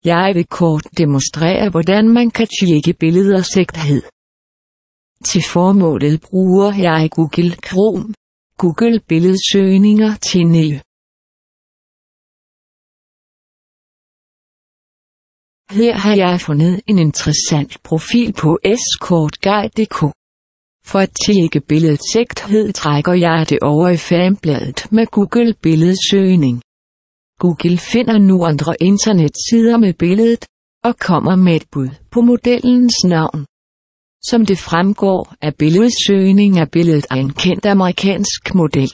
Jeg vil kort demonstrere, hvordan man kan tjekke billeders ægthed. Til formålet bruger jeg Google Chrome, Google Billedsøgninger til nye. Her har jeg fundet en interessant profil på escortguide.dk. For at tjekke billedets ægthed trækker jeg det over i fanbladet med Google Billedsøgning. Google finder nu andre internetsider med billedet, og kommer med et bud på modellens navn. Som det fremgår af billedsøgning er billedet af en kendt amerikansk model.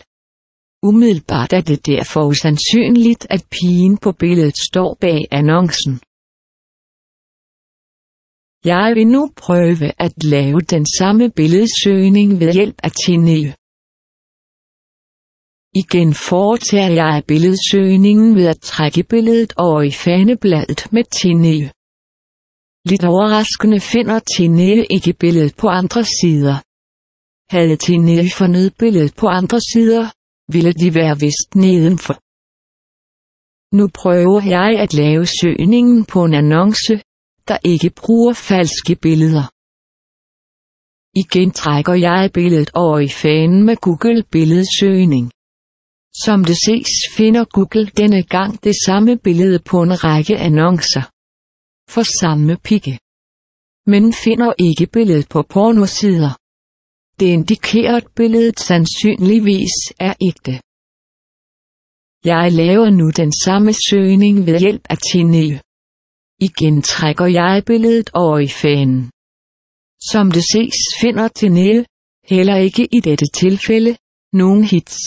Umiddelbart er det derfor usandsynligt, at pigen på billedet står bag annoncen. Jeg vil nu prøve at lave den samme billedsøgning ved hjælp af Tineo. Igen foretager jeg billedsøgningen ved at trække billedet over i fanebladet med Tineo. Lidt overraskende finder Tineo ikke billedet på andre sider. Havde Tineo fundet billedet på andre sider, ville de være vist nedenfor. Nu prøver jeg at lave søgningen på en annonce, der ikke bruger falske billeder. Igen trækker jeg billedet over i fanen med Google Billedsøgning. Som det ses finder Google denne gang det samme billede på en række annoncer for samme pige, men finder ikke billedet på pornosider. Det indikerer, at billedet sandsynligvis er ægte. Jeg laver nu den samme søgning ved hjælp af Tineo. Igen trækker jeg billedet over i fanen. Som det ses finder Tineo, heller ikke i dette tilfælde, nogen hits.